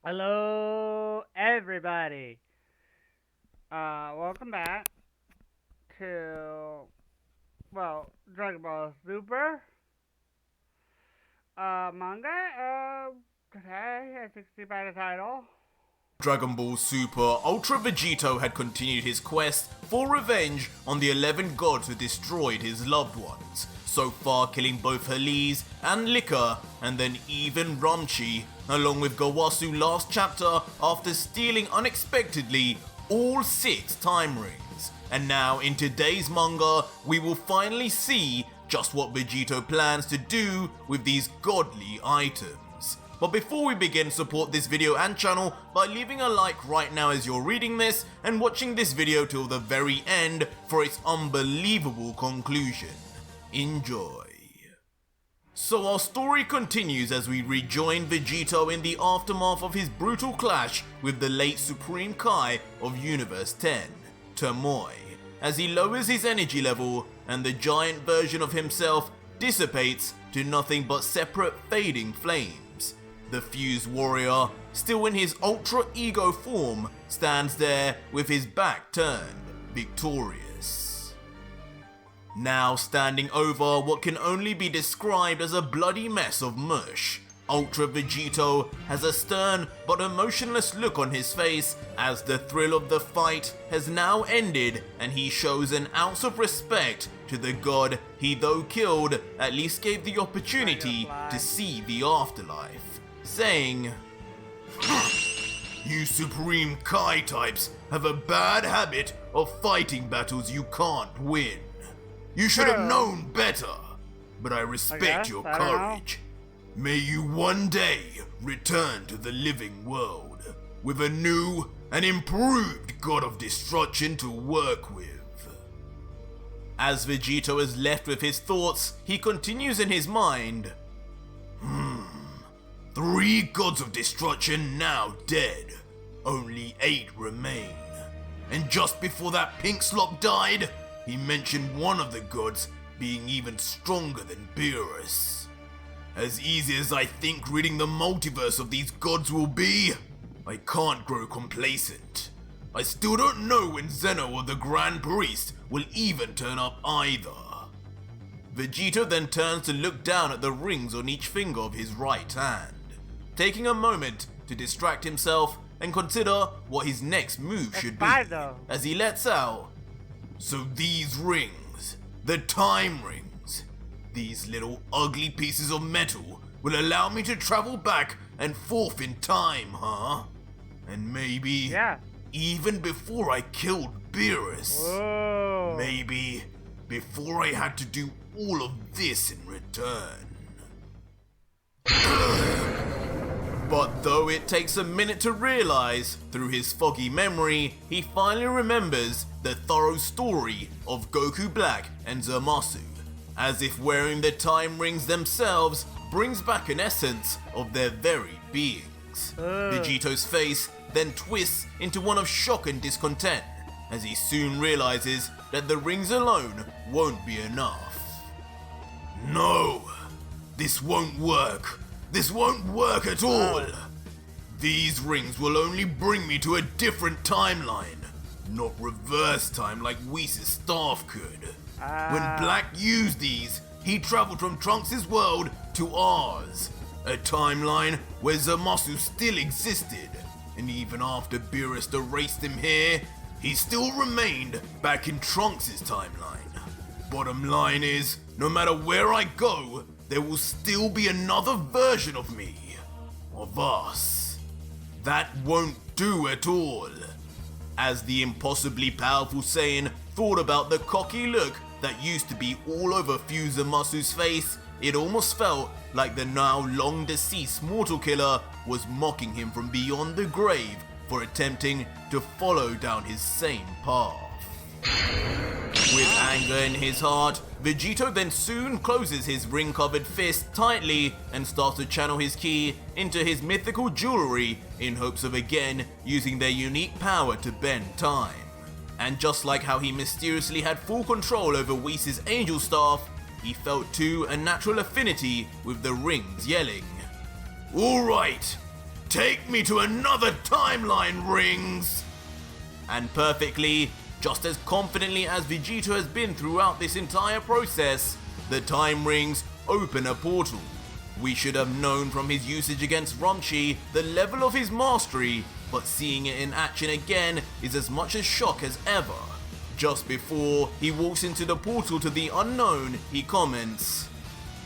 Hello, everybody. Welcome back to, Dragon Ball Super manga. Today, as you can see by the title. Dragon Ball Super, Ultra Vegito had continued his quest for revenge on the 11 gods who destroyed his loved ones, so far killing both Heliz and Lika, and then even Ramchi, along with Gawasu last chapter after stealing unexpectedly all 6 time rings. And now in today's manga, we will finally see just what Vegito plans to do with these godly items. But before we begin, support this video and channel by leaving a like right now as you're reading this and watching this video till the very end for its unbelievable conclusion. Enjoy. So our story continues as we rejoin Vegito in the aftermath of his brutal clash with the late Supreme Kai of Universe 10, Tomoe, as he lowers his energy level and the giant version of himself dissipates to nothing but separate fading flames. The fused warrior, still in his ultra ego form, stands there with his back turned, victorious. Now standing over what can only be described as a bloody mess of mush, Ultra Vegito has a stern but emotionless look on his face as the thrill of the fight has now ended and he shows an ounce of respect to the god he, though killed, at least gave the opportunity to see the afterlife, saying, "You Supreme Kai types have a bad habit of fighting battles you can't win. You should have known better, but I respect your courage. May you one day return to the living world with a new and improved god of destruction to work with." As Vegito is left with his thoughts, he continues in his mind, 3 gods of destruction now dead, only 8 remain. And just before that pink slop died, he mentioned one of the gods being even stronger than Beerus. As easy as I think ridding the multiverse of these gods will be, I can't grow complacent. I still don't know when Zeno or the Grand Priest will even turn up either. Vegito then turns to look down at the rings on each finger of his right hand, taking a moment to distract himself and consider what his next move should be, as he lets out, "So these rings, the time rings, these little ugly pieces of metal will allow me to travel back and forth in time, huh? And maybe even before I killed Beerus. Whoa. Maybe before I had to do all of this in return." But though it takes a minute to realize, through his foggy memory, he finally remembers the thorough story of Goku Black and Zamasu, as if wearing the time rings themselves brings back an essence of their very beings. Vegito's face then twists into one of shock and discontent, as he soon realizes that the rings alone won't be enough. "No, this won't work. This won't work at all. These rings will only bring me to a different timeline, not reverse time like Whis' staff could. When Black used these, he traveled from Trunks' world to ours, a timeline where Zamasu still existed, and even after Beerus erased him here, he still remained back in Trunks' timeline. Bottom line is, no matter where I go, there will still be another version of me, of us. That won't do at all." As the impossibly powerful Saiyan thought about the cocky look that used to be all over Fuzamasu's face, it almost felt like the now long deceased mortal killer was mocking him from beyond the grave for attempting to follow down his same path. With anger in his heart, Vegito then soon closes his ring-covered fist tightly and starts to channel his ki into his mythical jewelry in hopes of again using their unique power to bend time. And just like how he mysteriously had full control over Whis' angel staff, he felt too a natural affinity with the rings, yelling, "Alright, take me to another timeline, rings! And perfectly, just as confidently as Vegito has been throughout this entire process, the time rings open a portal. We should have known from his usage against Rumchi the level of his mastery, but seeing it in action again is as much a shock as ever. Just before he walks into the portal to the unknown, he comments,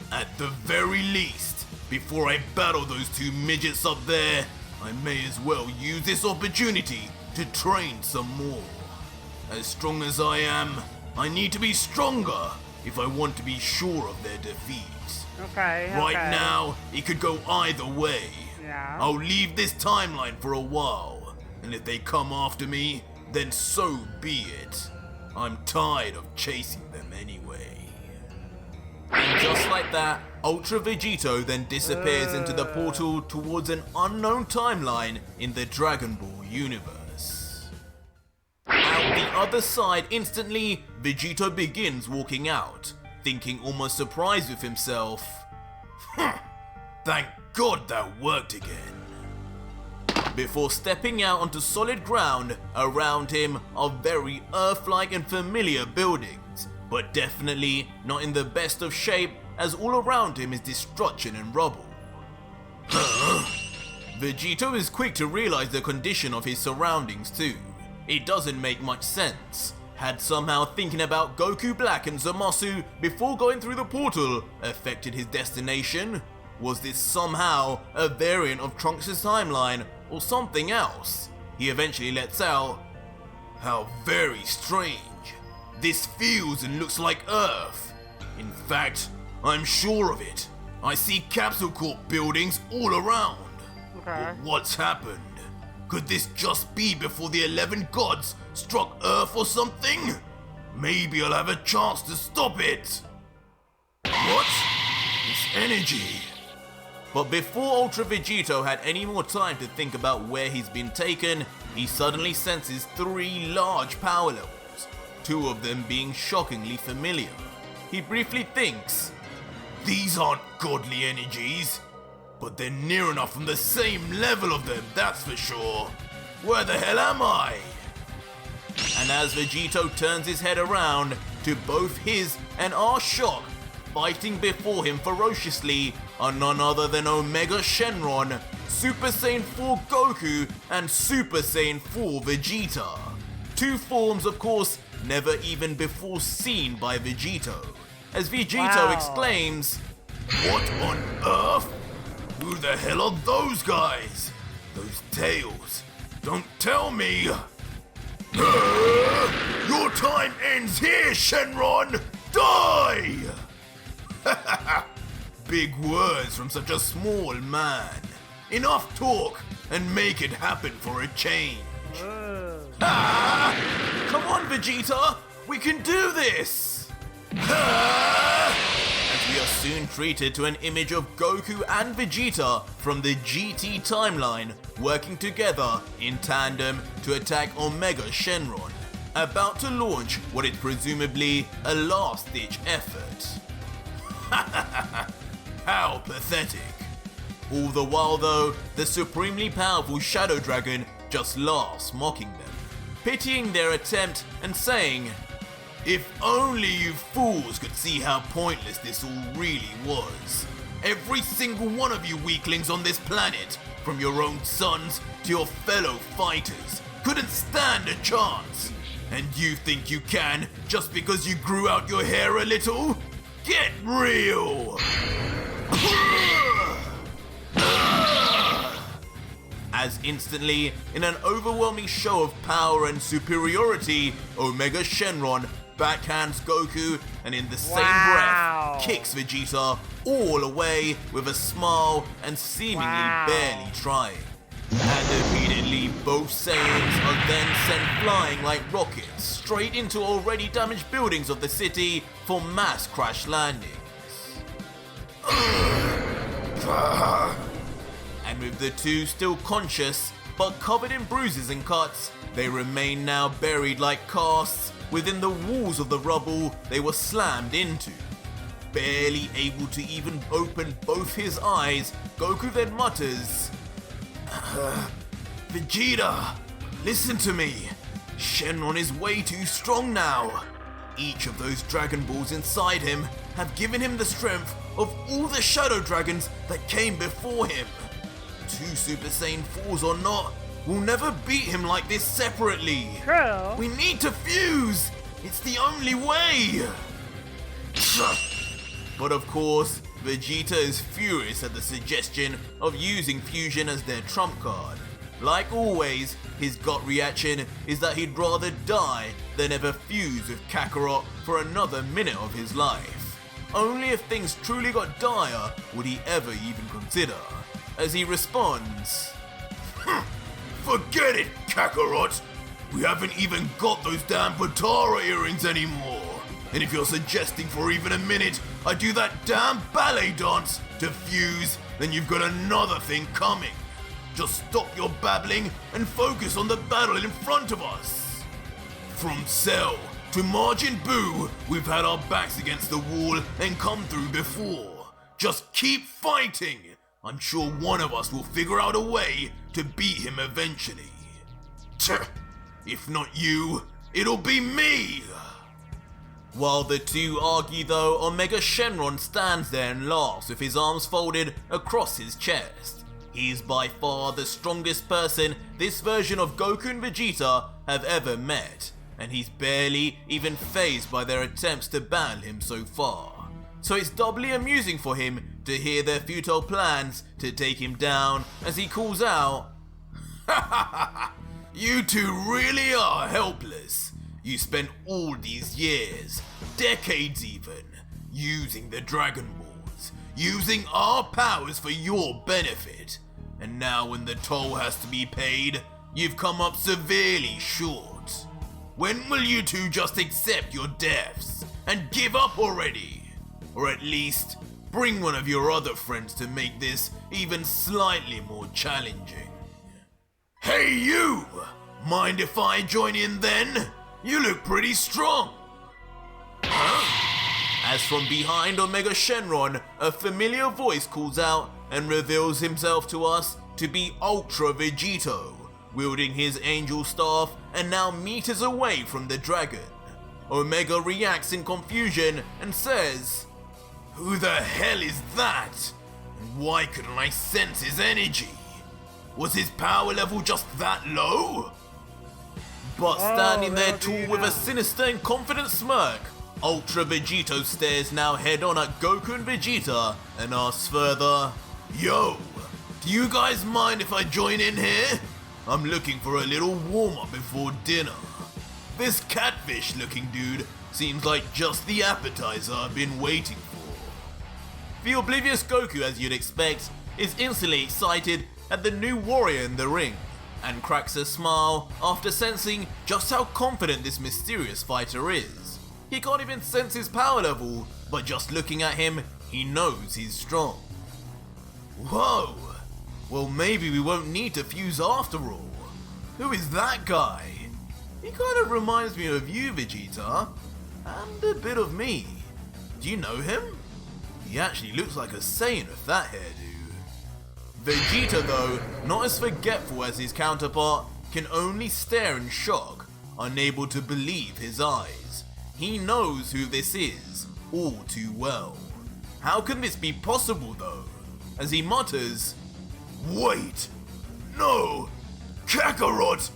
"At the very least, before I battle those two midgets up there, I may as well use this opportunity to train some more. As strong as I am, I need to be stronger if I want to be sure of their defeat. Okay. Right now, it could go either way. Yeah. I'll leave this timeline for a while, and if they come after me, then so be it. I'm tired of chasing them anyway." And just like that, Ultra Vegito then disappears into the portal towards an unknown timeline in the Dragon Ball universe. Out the other side instantly, Vegito begins walking out, thinking almost surprised with himself. Thank God that worked again. Before stepping out onto solid ground, around him are very Earth-like and familiar buildings, but definitely not in the best of shape, as all around him is destruction and rubble. Vegito is quick to realize the condition of his surroundings too. It doesn't make much sense. Had somehow thinking about Goku Black and Zamasu before going through the portal affected his destination? Was this somehow a variant of Trunks' timeline or something else? He eventually lets out, "How very strange. This feels and looks like Earth. In fact, I'm sure of it. I see Capsule Corp buildings all around. Okay. But what's happened? Could this just be before the 11 gods struck Earth or something? Maybe I'll have a chance to stop it. What? This energy." But before Ultra Vegito had any more time to think about where he's been taken, he suddenly senses 3 large power levels, 2 of them being shockingly familiar. He briefly thinks, "These aren't godly energies, but they're near enough from the same level of them, that's for sure. Where the hell am I?" And as Vegito turns his head around, to both his and our shock, fighting before him ferociously are none other than Omega Shenron, Super Saiyan 4 Goku, and Super Saiyan 4 Vegeta. 2 forms, of course, never even before seen by Vegito. As Vegito exclaims, "What on earth? Who the hell are those guys? Those tails? Don't tell me! Your time ends here, Shenron! Die!" Big words from such a small man. Enough talk and make it happen for a change. Come on, Vegeta! We can do this! As we are soon treated to an image of Goku and Vegeta from the GT timeline working together in tandem to attack Omega Shenron, about to launch what is presumably a last-ditch effort. How pathetic. All the while though, the supremely powerful Shadow Dragon just laughs, mocking them, pitying their attempt and saying, "If only you fools could see how pointless this all really was. Every single one of you weaklings on this planet, from your own sons to your fellow fighters, couldn't stand a chance. And you think you can just because you grew out your hair a little? Get real!" As instantly, in an overwhelming show of power and superiority, Omega Shenron backhands Goku and in the same breath kicks Vegeta all away with a smile and seemingly barely trying. And immediately both Saiyans are then sent flying like rockets straight into already damaged buildings of the city for mass crash landings. And with the two still conscious, but covered in bruises and cuts, they remain now buried like casts within the walls of the rubble they were slammed into. Barely able to even open both his eyes, Goku then mutters, Vegeta, listen to me. Shenron is way too strong now. Each of those Dragon Balls inside him have given him the strength of all the Shadow Dragons that came before him. 2 Super Saiyan 4s or not, we'll never beat him like this separately. True. We need to fuse. It's the only way. But of course, Vegeta is furious at the suggestion of using fusion as their trump card. Like always, his gut reaction is that he'd rather die than ever fuse with Kakarot for another minute of his life. Only if things truly got dire would he ever even consider, as he responds, "Forget it, Kakarot! We haven't even got those damn Potara earrings anymore. And if you're suggesting for even a minute I do that damn ballet dance to fuse, then you've got another thing coming. Just stop your babbling and focus on the battle in front of us. From Cell to Majin Buu, we've had our backs against the wall and come through before. Just keep fighting. I'm sure one of us will figure out a way to beat him eventually. If not you, it'll be me." While the two argue though, Omega Shenron stands there and laughs with his arms folded across his chest. He's by far the strongest person this version of Goku and Vegeta have ever met, and he's barely even fazed by their attempts to battle him so far. So it's doubly amusing for him to hear their futile plans to take him down as he calls out, "You two really are helpless. You spent all these years, decades even, using the Dragon Balls, using our powers for your benefit. And now when the toll has to be paid, you've come up severely short. When will you two just accept your deaths and give up already? Or at least bring one of your other friends to make this even slightly more challenging. Hey you! Mind if I join in then? You look pretty strong." Huh? As from behind Omega Shenron, a familiar voice calls out and reveals himself to us to be Ultra Vegito, wielding his angel staff and now meters away from the dragon. Omega reacts in confusion and says, "Who the hell is that? And why couldn't I sense his energy? Was his power level just that low?" But standing there tall with a sinister and confident smirk, Ultra Vegito stares now head on at Goku and Vegeta and asks further, "Yo, do you guys mind if I join in here? I'm looking for a little warm-up before dinner. This catfish looking dude seems like just the appetizer I've been waiting for." The oblivious Goku, as you'd expect, is instantly excited at the new warrior in the ring, and cracks a smile after sensing just how confident this mysterious fighter is. He can't even sense his power level, but just looking at him, he knows he's strong. Whoa! Well, maybe we won't need to fuse after all. Who is that guy? He kind of reminds me of you, Vegeta, and a bit of me. Do you know him? He actually looks like a Saiyan with that hairdo. Vegeta, though, not as forgetful as his counterpart, can only stare in shock, unable to believe his eyes. He knows who this is, all too well. How can this be possible, though? As he mutters, "Wait! No! Kakarot!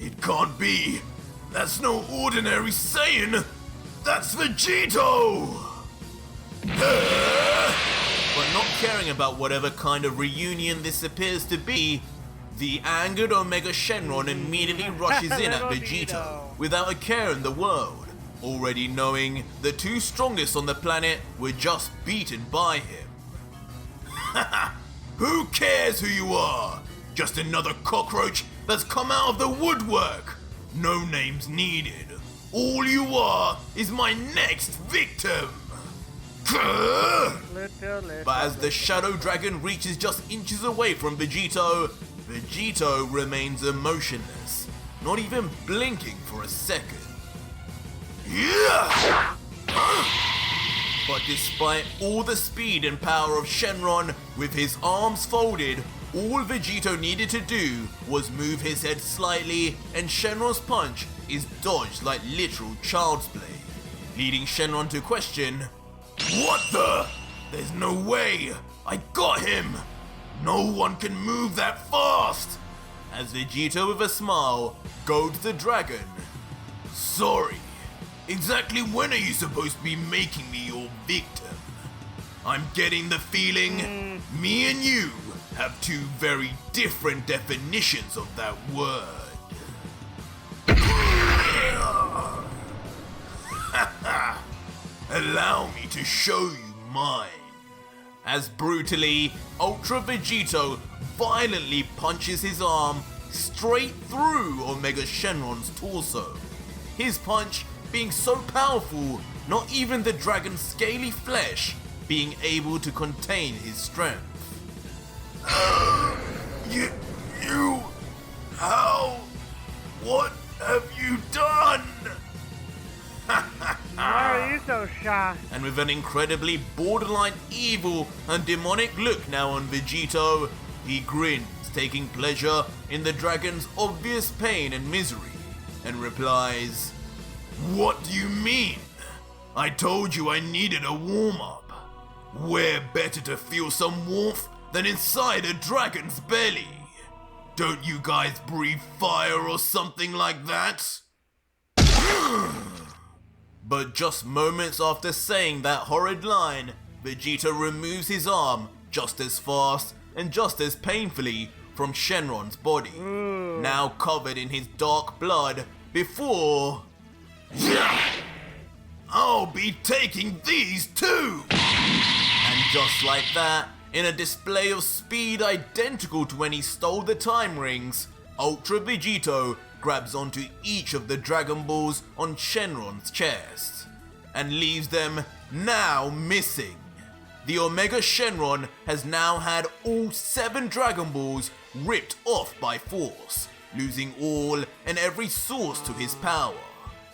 It can't be! That's no ordinary Saiyan! That's Vegito!" But not caring about whatever kind of reunion this appears to be, the angered Omega Shenron immediately rushes in at Vegito without a care in the world, already knowing the two strongest on the planet were just beaten by him. Who cares who you are? Just another cockroach that's come out of the woodwork. No names needed. All you are is my next victim. But as the Shadow Dragon reaches just inches away from Vegito, Vegito remains emotionless, not even blinking for a second. Yeah! But despite all the speed and power of Shenron, with his arms folded, All Vegito needed to do was move his head slightly and Shenron's punch is dodged like literal child's play, leading Shenron to question, "What the? There's no way! I got him! No one can move that fast!" As Vegito with a smile goads the dragon. "Sorry, exactly when are you supposed to be making me your victim? I'm getting the feeling me and you have two very different definitions of that word." Allow me to show you mine. As brutally, Ultra Vegito violently punches his arm straight through Omega Shenron's torso. His punch being so powerful, not even the dragon's scaly flesh being able to contain his strength. How? What have you done? Why are you so shocked? And with an incredibly borderline evil and demonic look now on Vegito, he grins, taking pleasure in the dragon's obvious pain and misery, and replies, "What do you mean? I told you I needed a warm-up. Where better to feel some warmth than inside a dragon's belly? Don't you guys breathe fire or something like that?" But just moments after saying that horrid line, Vegeta removes his arm just as fast and just as painfully from Shenron's body, now covered in his dark blood before... "I'll be taking these too!" And just like that, in a display of speed identical to when he stole the time rings, Ultra Vegito grabs onto each of the Dragon Balls on Shenron's chest, and leaves them now missing. The Omega Shenron has now had all 7 Dragon Balls ripped off by force, losing all and every source to his power.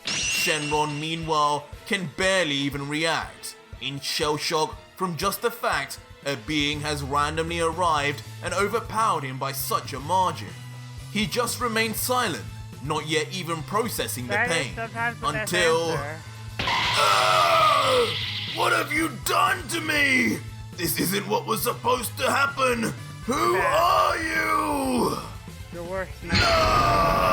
Shenron, meanwhile, can barely even react, in shell shock from just the fact a being has randomly arrived and overpowered him by such a margin. He just remains silent, not yet even processing the That is pain, sometimes the best until... answer. What have you done to me? This isn't what was supposed to happen. Who are you? The worst No!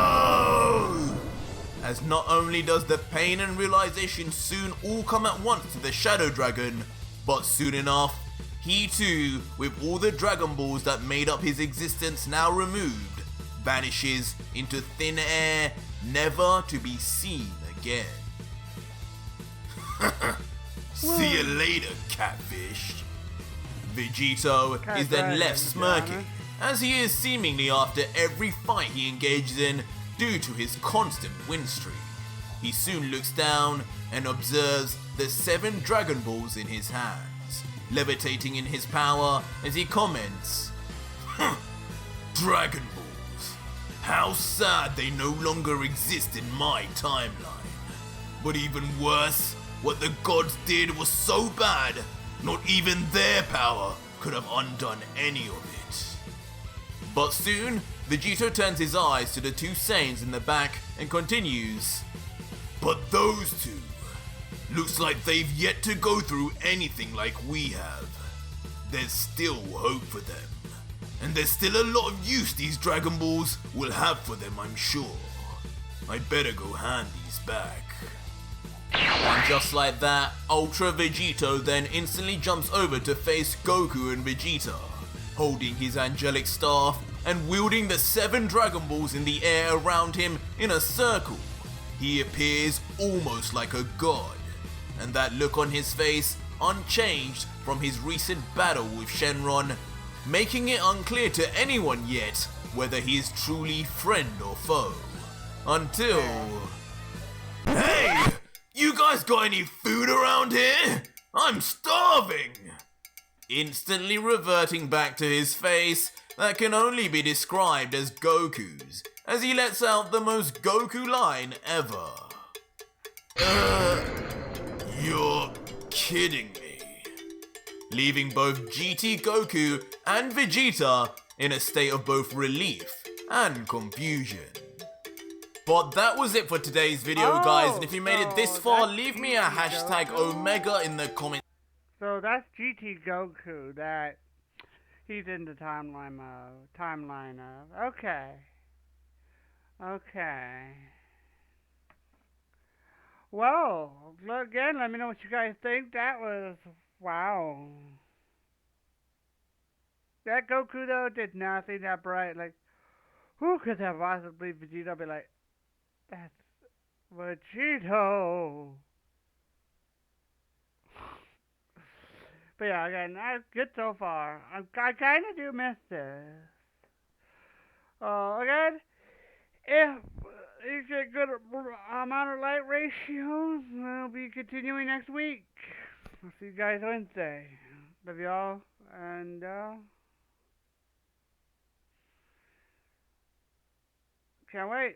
As not only does the pain and realization soon all come at once to the Shadow Dragon, but soon enough, he too, with all the Dragon Balls that made up his existence now removed, vanishes into thin air, never to be seen again. See you later, catfish. Vegito is then left smirking, as he is seemingly after every fight he engages in due to his constant win streak. He soon looks down and observes the 7 Dragon Balls in his hands, levitating in his power as he comments, "Dragon Balls. How sad they no longer exist in my timeline. But even worse, what the gods did was so bad, not even their power could have undone any of it." But soon, Vegito turns his eyes to the 2 Saiyans in the back and continues, "But those 2, looks like they've yet to go through anything like we have. There's still hope for them. And there's still a lot of use these Dragon Balls will have for them, I'm sure. I'd better go hand these back." And just like that, Ultra Vegito then instantly jumps over to face Goku and Vegeta, holding his angelic staff and wielding the 7 Dragon Balls in the air around him in a circle. He appears almost like a god, and that look on his face unchanged from his recent battle with Shenron, making it unclear to anyone yet whether he is truly friend or foe. Until... Hey! You guys got any food around here? I'm starving! Instantly reverting back to his face that can only be described as Goku's, as he lets out the most Goku line ever. You're kidding me. Leaving both GT Goku and Vegeta in a state of both relief and confusion. But that was it for today's video, guys, and if you made it this far, leave me a hashtag Omega in the comments. So that's GT Goku that he's in the timeline of. Okay. Okay. Well, again, let me know what you guys think. That was, wow. That Goku, though, did nothing that bright. Like, who could have possibly Vegito be like, that's Vegito? But yeah, again, that's good so far. I kind of do miss this. Again, if you get good amount of light ratios, we'll be continuing next week. I'll see you guys Wednesday. Love y'all, and can't wait.